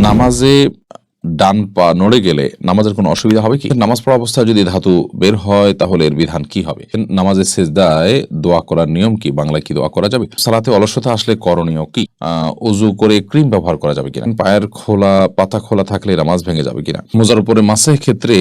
নামাজে ডান পা নড়ে গেলে নামাজের কোনো অসুবিধা হবে কি? নামাজ পড়া অবস্থায় যদি ধাতু বের হয় তাহলে এর বিধান কি হবে? নামাজের সেজদায় দোয়া করার নিয়ম কি? বাংলায় কি দোয়া করা যাবে? সালাতে অলসতা আসলে করণীয় কি? অজু করে ক্রিম ব্যবহার করা যাবে কিনা? পায়ের পাতা খোলা থাকলে নামাজ ভেঙে যাবে কিনা? মোজার উপরে মাসের ক্ষেত্রে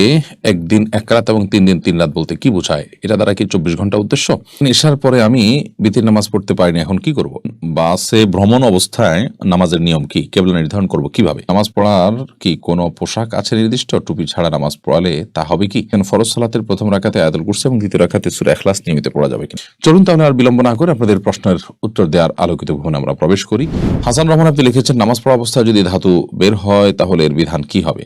একদিন এক রাত এবং 3 দিন 3 রাত বলতে কি বোঝায়? এটা দ্বারা কি 24 ঘন্টা উদ্দেশ্য? এশার পরে আমি বিতির নামাজ পড়তে পারিনি, এখন কি করব? বাসে ভ্রমণ অবস্থায় নামাজের নিয়ম কি? কেবলা নির্ধারণ করব কিভাবে? নামাজ পড়ার কি কোনো পোশাক আছে নির্দিষ্ট? টুপি ছাড়া নামাজ পড়ালে তা হবে কি? ফরজ সালাতের প্রথম রাকাতে আয়াতুল কুরসি এবং দ্বিতীয় রাকাতে সূরা ইখলাস নিয়মিত পড়া যাবে কি? চলুন তাহলে আর বিলম্ব না করে আপনাদের প্রশ্নের উত্তর দেওয়ার আলোকিত ভবনে আমরা প্রবেশ করি। হাসান রহমান আপনি লিখেছেন, নামাজ পড়া অবস্থায় যদি ধাতু বের হয় তাহলে এর বিধান কি হবে?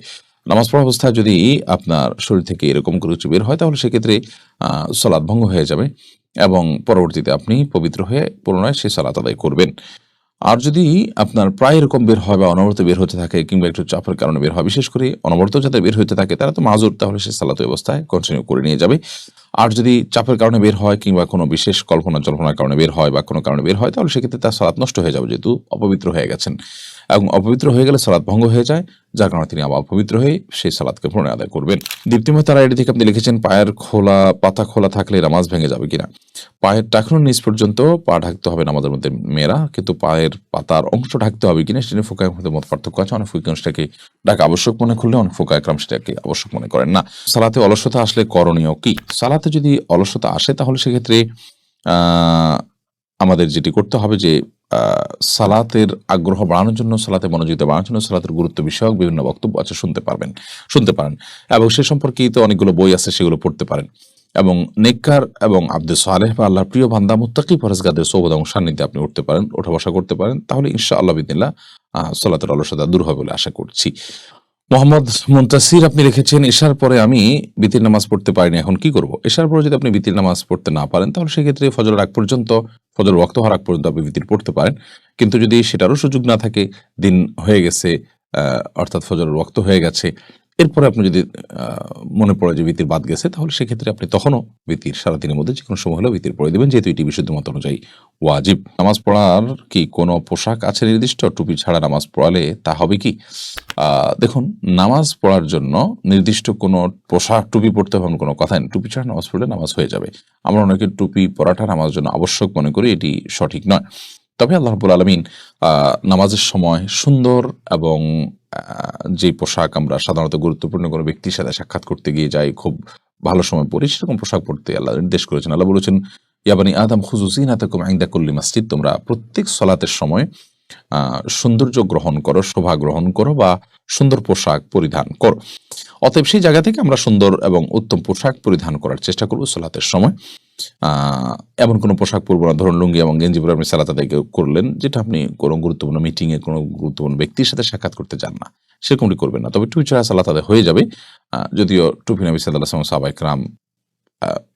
নামাজ পড়া অবস্থায় যদি আপনার শরীর থেকে এরকম করে কিছু বের হয় তাহলে সেক্ষেত্রে সালাত ভঙ্গ হয়ে যাবে এবং পরবর্তীতে আপনি পবিত্র হয়ে পুনরায় সেই সালাত আদায় করবেন। আর যদি আপনার প্রায় এরকম বের হয় বা অনবরত বের হতে থাকে কিংবা একটু চাপের কারণে বের হয়, বিশেষ করে অনবরত যাদের বের হতে থাকে তারা তো মাজুর, তাহলে সে সালাত অবস্থায় কন্টিনিউ করে নিয়ে যাবে। আর যদি চাপের কারণে বের হয় কিংবা কোনো বিশেষ কল্পনা জল্পনার কারণে বের হয় বা কোনো কারণে বের হয় তাহলে সেক্ষেত্রে তার সালাত নষ্ট হয়ে যাবে, যেহেতু অপবিত্র হয়ে গেছেন এবং অপবিত্র হয়ে গেলে সালাত ভঙ্গ হয়ে যায়, যার কারণে তিনি আবার অপবিত্র হয়ে সেই সালাতকে পুনরায় আদায় করবেন। দীপ্তিময় তারা এটি থেকে আপনি লিখেছেন, পায়ের পাতা খোলা থাকলে নামাজ ভেঙে যাবে কিনা? পায়ের টাকনুর নিচ পর্যন্ত পা ঢাকতে হবে নামাজের মধ্যে মেয়েরা, কিন্তু পায়ের পাতার অংশ ঢাকতে হবে কিনা সেটা ফুকাহের মধ্যে মত পার্থক্য আছে। অনেক ফুকাহ সেটাকে ঢাকা আবশ্যক মনে করলে অনেক ফুকাহ একরাম সেটাকে আবশ্যক মনে করেন না। সালাতে অলসতা আসলে করণীয় কি? সালাতে যদি অলসতা আসে তাহলে সেক্ষেত্রে আমাদের যেটি করতে হবে যে সালাতের আগ্রহ বাড়ানোর জন্য, সালাতে মনোযোগিতা বাড়ানোর জন্য সালাতের গুরুত্ব বিষয়ক বিভিন্ন বক্তব্য আছে, শুনতে পারেন এবং সে সম্পর্কিত অনেকগুলো বই আছে, সেগুলো পড়তে পারেন এবং নেককার এবং আব্দে সালেহ বা আল্লাহর প্রিয় বান্দা মুত্তাকি পরহেজগারদের সোহবত এবং সান্নিধ্যে আপনি উঠতে পারেন, ওঠা বসা করতে পারেন, তাহলে ইনশাআল্লাহ বিদিনিল্লাহ সালাতের অলসতা দূর হবে বলে আশা করছি। মোহাম্মদ মুনতাসির আপনি লিখেছেন, এশার পরে আমি বিতির নামাজ পড়তে পারিনি, এখন কি করব? এশার পরে যদি আপনি বিতির নামাজ পড়তে না পারেন তাহলে সেক্ষেত্রে ফজরের আগ পর্যন্ত, ফজর ওয়াক্ত হওয়ার আগ পর্যন্ত আপনি বিতির পড়তে পারেন। কিন্তু যদি সেটারও সুযোগ না থাকে, দিন হয়ে গেছে, অর্থাৎ ফজরের ওয়াক্ত হয়ে গেছে, এরপরে আপনি যদি মনে পড়ে যে বিতির বাদ গেছে, তাহলে সেক্ষেত্রে আপনি তখনও বিতির সারাদিনের মধ্যে যে কোনো সময় হলেও বিতির পড়ে দেবেন, যেহেতু এটি বিশুদ্ধ মত অনুযায়ী ওয়াজিব। নামাজ পড়ার কি কোনো পোশাক আছে নির্দিষ্ট? টুপি ছাড়া নামাজ পড়ালে তা হবে কি? দেখুন, নামাজ পড়ার জন্য নির্দিষ্ট কোনো পোশাক, টুপি পড়তে হবে কোনো কথাই নেই। টুপি ছাড়া নামাজ পড়লে নামাজ হয়ে যাবে। আমরা অনেকে টুপি পরাটা নামাজের জন্য আবশ্যক মনে করি, এটি সঠিক নয়। তবে আল্লাহ রাব্বুল আলামিন নামাজের সময় সুন্দর এবং যে পোশাক আমরা সাধারণত গুরুত্বপূর্ণ কোনো ব্যক্তির সাথে সাক্ষাৎ করতে গিয়ে যাই, খুব ভালো সময় পড়ি, সেরকম পোশাক পড়তে আল্লাহ নির্দেশ করেছেন। আল্লাহ বলেছেন, ইয়া বানি আদম খুযু যিনাতাকুম ইনদা কুল্লি মাসজিদ, তোমরা প্রত্যেক সালাতের সময় সৌন্দর্য গ্রহণ করো, শোভা গ্রহণ করো বা সুন্দর পোশাক পরিধান করো। অতএব সেই জায়গা থেকে আমরা সুন্দর এবং উত্তম পোশাক পরিধান করার চেষ্টা করবো সালাতের সময়। এমন কোনো পোশাক পরবো না, ধরুন লুঙ্গি এবং গেঞ্জি পরে আপনি সালাত আদায় করলেন, যেটা আপনি কোনো গুরুত্বপূর্ণ মিটিংয়ে কোনো গুরুত্বপূর্ণ ব্যক্তির সাথে সাক্ষাৎ করতে যান না, সেরকমটি করবেন না। তবে টুপি ছাড়া সালাত আদায় হয়ে যাবে, যদিও টুপি নবী সাল্লাল্লাহু আলাইহি ওয়াসাল্লাম সাহাবায়ে কেরাম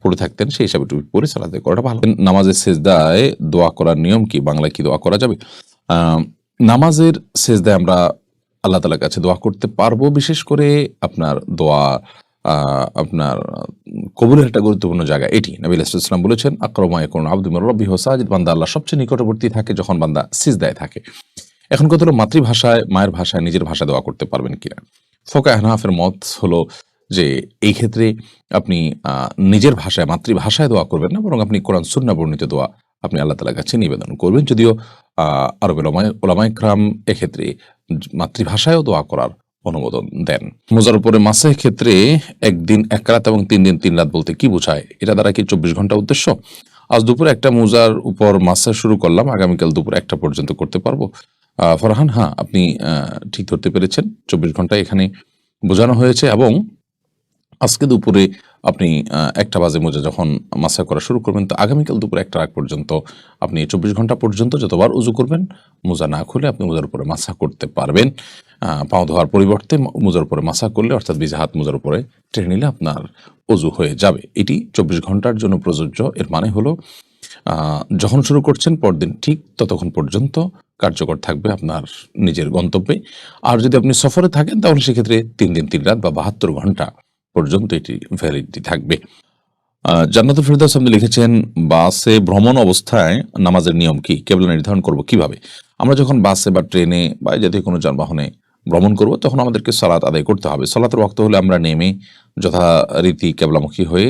পড়ে থাকতেন, সেই হিসাবে টুপি পরে সালাত আদায় করাটা ভালো। নামাজের সেজদায় দোয়া করার নিয়ম কি? বাংলায় কি দোয়া করা যাবে? নামাজের সেজদায় আমরা আল্লাহ তাআলার কাছে দোয়া করতে পারবো। বিশেষ করে আপনার দোয়া আপনার কবুলের একটা গুরুত্বপূর্ণ জায়গা এটি। নবী সাল্লাল্লাহু আলাইহি ওয়াসাল্লাম বলেছেন, আকরামু মা ইয়াকুনু আবদু মির রাব্বিহি ওয়া সাজিদ, বান্দা আল্লাহর সবচেয়ে নিকটবর্তী থাকে যখন বান্দা সিজদায় থাকে। এখন কথা হলো, মাতৃভাষায়, মায়ের ভাষায়, নিজের ভাষায় দোয়া করতে পারবেন কিনা? ফুকাহা হানাফের মত হলো যে এই ক্ষেত্রে আপনি নিজের ভাষায়, মাতৃভাষায় দোয়া করবেন না, বরং আপনি কোরআন সুন্নাহ বর্ণিত দোয়া আপনি আল্লাহ তাআলার কাছে নিবেদন করবেন। যদিও আরবের উলামায়ে কেরাম এক্ষেত্রে মাতৃভাষায়ও দোয়া করার অনুমোদন দেন। মোজার উপরে মাসের ক্ষেত্রে একদিন এক রাত এবং 3 দিন 3 রাত বলতে কি বোঝায়? এটা দ্বারা কি 24 ঘন্টা উদ্দেশ্য? আজ দুপুরে একটা মোজার উপর মাসা শুরু করলাম, আগামীকাল দুপুর 1টা পর্যন্ত করতে পারবো। ফরহান, হ্যাঁ, আপনি ঠিক ধরতে পেরেছেন, 24 ঘন্টা এখানে বোঝানো হয়েছে এবং আজকে দুপুরে আপনি 1টা বাজে মোজা যখন মাসা করা শুরু করবেন, তো আগামীকাল দুপুর 1টার আগ পর্যন্ত আপনি 24 ঘন্টা পর্যন্ত যতবার উজু করবেন, মোজা না খুলে আপনি মোজার উপরে মাসা করতে পারবেন। পাও ধোয়ার পরিবর্তে মোজার উপরে মাসা করলে, অর্থাৎ ভিজা হাত মোজার উপরে টেনে নিলে আপনার উজু হয়ে যাবে। এটি 24 ঘন্টার জন্য প্রযোজ্য। এর মানে হলো যখন শুরু করছেন পরদিন ঠিক ততক্ষণ পর্যন্ত কার্যকর থাকবে আপনার নিজের গন্তব্যে। আর যদি আপনি সফরে থাকেন তাহলে সেক্ষেত্রে 3 দিন 3 রাত বা 72 ঘন্টা পর্যন্ত এটি ভ্যালিডিটি থাকবে। জান্নাতুল ফেরদাউস আপনি লিখেছেন, বাসে ভ্রমণ অবস্থায় নামাজের নিয়ম কি? কেবলা নির্ধারণ করব কিভাবে? আমরা যখন বাসে বা ট্রেনে বা এই জাতীয় কোনো যানবাহনে ভ্রমণ করব তখন আমাদেরকে সালাত আদায় করতে হবে। সালাতের ওয়াক্ত হলে আমরা নেমে যথারীতি কেবলামুখী হয়ে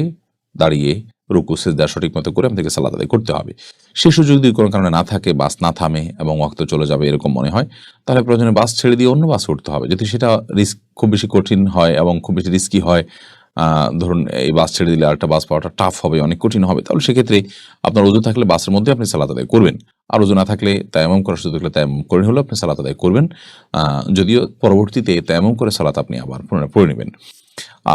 দাঁড়িয়ে রুকু সিজদা সঠিক মতো করে আমাদেরকে সালাত আদায় করতে হবে। সে সুযোগ যদি কোনো কারণে না থাকে, বাস না থামে এবং ওয়াক্ত চলে যাবে এরকম মনে হয়, তাহলে প্রয়োজনে বাস ছেড়ে দিয়ে অন্য বাস উঠতে হবে। যদি সেটা খুব বেশি কঠিন হয় এবং খুব বেশি রিস্কি হয়, ধরুন এই বাস ছেড়ে দিলে আরেকটা বাস পাওয়াটা টাফ হবে, অনেক কঠিন হবে, তাহলে সেক্ষেত্রে আপনার ওযু থাকলে বাসের মধ্যে আপনি সালাত আদায় করবেন। আর ওযু না থাকলে তায়াম্মুম করার সুযোগ থাকলে তায়াম্মুম করে হলেও আপনি সালাত আদায় করবেন। যদিও পরবর্তীতে তায়াম্মুম করে সালাত আপনি আবার পুনরায় পড়ে নেবেন।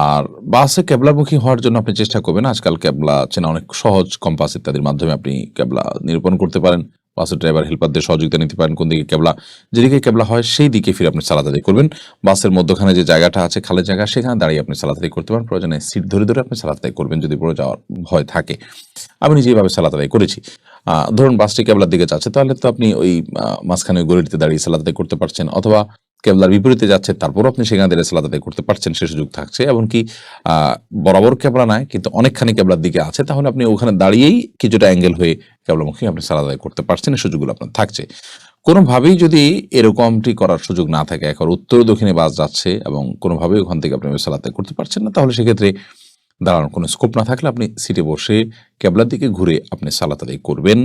আর বাসে কেবলামুখী হওয়ার জন্য আপনি চেষ্টা করবেন, আজকাল কেবলা চেনা অনেক সহজ, কম্পাস ইত্যাদির মাধ্যমে আপনি কেবলা নিরূপণ করতে পারেন। বাসের ড্রাইভার হেল্পারদের সহযোগিতা নিতে পারেন, কোন দিকে কেবলা, যেদিকে কেবলা হয় সেই দিকে ফিরে আপনি সালাত আদায় করবেন। বাসের মধ্যখানে যে জায়গাটা আছে, খালি জায়গা, সেখানে দাঁড়িয়ে আপনি সালাত আদায় করতে পারেন। প্রয়োজনে সিট ধরে ধরে আপনি সালাত আদায় করবেন যদি পড়ে যাওয়ার ভয় থাকে। আমি নিজে এইভাবে সালাত আদায় করেছি। ধরুন বাসটি কেবলার দিকে যাচ্ছে, তাহলে তো আপনি ওই মাঝখানে গলিটিতে দাঁড়িয়ে সালাত আদায় করতে পারছেন, অথবা কেবলার বিপরীতে যাচ্ছে তারপরও আপনি সেখানে দাঁড়িয়ে সালাত আদায় করতে পারছেন, সে সুযোগ থাকছে। এমনকি বরাবর কেবলা নাই কিন্তু অনেকখানি কেবলার দিকে আছে, তাহলে আপনি ওখানে দাঁড়িয়েই কিছুটা অ্যাঙ্গেল হয়ে কেবলামুখী আপনি সালাত আদায় করতে পারছেন, এই সুযোগগুলো আপনার থাকছে। কোনোভাবেই যদি এরকমটি করার সুযোগ না থাকে, এখন উত্তর দক্ষিণে বাস যাচ্ছে এবং কোনোভাবেই ওখান থেকে আপনি সালাত আদায় করতে পারছেন না, তাহলে সেক্ষেত্রে দাঁড়ানোর কোনো স্কোপ না থাকলে আপনি সিটে বসে কেবলার দিকে ঘুরে আপনি সালাত আদায় করবেন।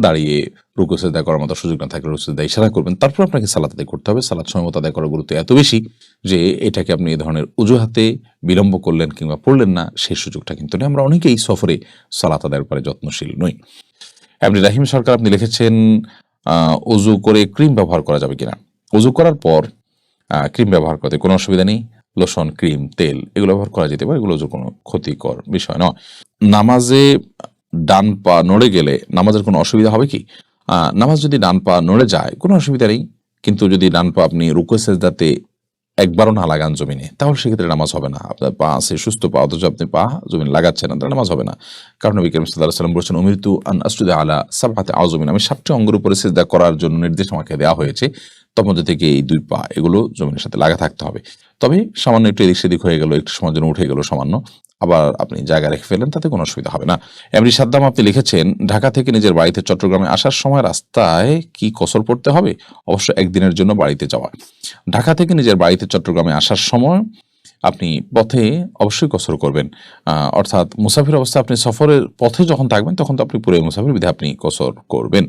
দাঁড়িয়ে রুকু সিজদা করার মতো সুযোগ না থাকলে রুকু সিজদা ইশারা করবেন, তারপর আপনাকে সালাত আদায় করতে হবে। সালাত সময় মতো আদায় করার গুরুত্ব এত বেশি যে এটাকে আপনি এই ধরনের অজুহাতে বিলম্ব করলেন কিংবা পড়লেন না, সেই সুযোগটা কিন্তু নেই। আমরা অনেকেই সফরে সালাত আদায়ের পরে যত্নশীল নই। এমনি রাহিম সরকার আপনি লিখেছেন, অজু করে ক্রিম ব্যবহার করা যাবে কিনা। অজু করার পর ক্রিম ব্যবহার করতে কোনো অসুবিধা নেই। লোশন, ক্রিম, তেল এগুলো ব্যবহার করা যেতে পারে, এগুলো কোনো ক্ষতিকর বিষয় নয়। নামাজে ডান পা নড়ে গেলে নামাজের কোনো অসুবিধা হবে কি? নামাজ যদি ডান পা নড়ে যায় কোনো অসুবিধা নেই, কিন্তু যদি ডান পা আপনি রুকু সিজদাতে একবারও না লাগান জমিনে, তাহলে সেক্ষেত্রে নামাজ হবে না। আপনার পা আছে সুস্থ পা, অথচ আপনি পা জমিনে লাগাচ্ছেন না, তাহলে নামাজ হবে না। কারণ নবী করিম সাল্লাল্লাহু আলাইহি ওয়াসাল্লাম বলেছেন, উমিরতু আন আসজুদা আলা সাবআতি আযমিন, আমি 7টি অঙ্গের উপরে সিজদা করার জন্য নির্দেশ আমাকে দেওয়া হয়েছে, তার মধ্যে থেকে এই 2 পা এগুলো জমিনের সাথে লাগা থাকতে হবে। তবে সামান্য একটু এদিক সেদিক হয়ে গেল, একটু সময়ের জন্য উঠে গেল সামান্য, আবার আপনি জায়গা রেখে ফেলেন, তাতে কোনো অসুবিধা হবে না। এমনি সাদ্দাম আপনি লিখেছেন, ঢাকা থেকে নিজের বাড়িতে চট্টগ্রামে আসার সময় রাস্তায় কি কসর পড়তে হবে? অবশ্য একদিনের জন্য বাড়িতে যাওয়া। ঢাকা থেকে নিজের বাড়িতে চট্টগ্রামে আসার সময় আপনি পথে অবশ্যই কসর করবেন। অর্থাৎ মুসাফির অবস্থা আপনি সফরের পথে যখন থাকবেন তখন তো আপনি পুরো মুসাফির বিধায় আপনি কসর করবেন।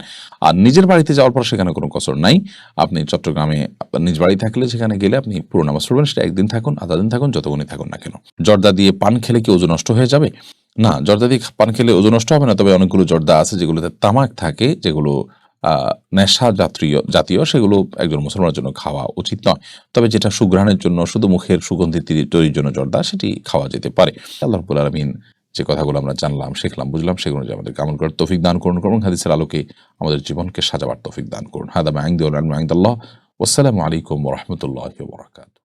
আর নিজের বাড়িতে যাওয়ার পর সেখানে কোনো কসর নাই। আপনি চট্টগ্রামে নিজ বাড়ি থাকলে সেখানে গেলে আপনি পুরো নামাজ পড়বেন, সেটা একদিন থাকুন, আধা দিন থাকুন, যতক্ষণই থাকুন না কেন। জর্দা দিয়ে পান খেলে কি ওজন নষ্ট হয়ে যাবে? না, জর্দা দিয়ে পান খেলে ওজন নষ্ট হবে না, তবে অনেকগুলো জর্দা আছে যেগুলোতে তামাক থাকে, যেগুলো নেশা জাতীয়, সেগুলো একজন মুসলমানের জন্য খাওয়া উচিত নয়। তবে যেটা সুঘ্রাণের জন্য, শুধু মুখের সুগন্ধি তৈরির জন্য জর্দা, সেটি খাওয়া যেতে পারে। আল্লাহ রাব্বুল আলামিন যে কথাগুলো আমরা জানলাম, শিখলাম, বুঝলাম, সেগুলো আমাদেরকে আমল করার তৌফিক দান করুন এবং হাদিসের আলোকে আমাদের জীবনকে সাজাবার তৌফিক দান করুন। হাদা মা ইনদি ওয়া ইলমু ইনদাল্লাহ। ওয়াসসালামু আলাইকুম ওয়া রাহমাতুল্লাহি ওয়া বারাকাতুহু।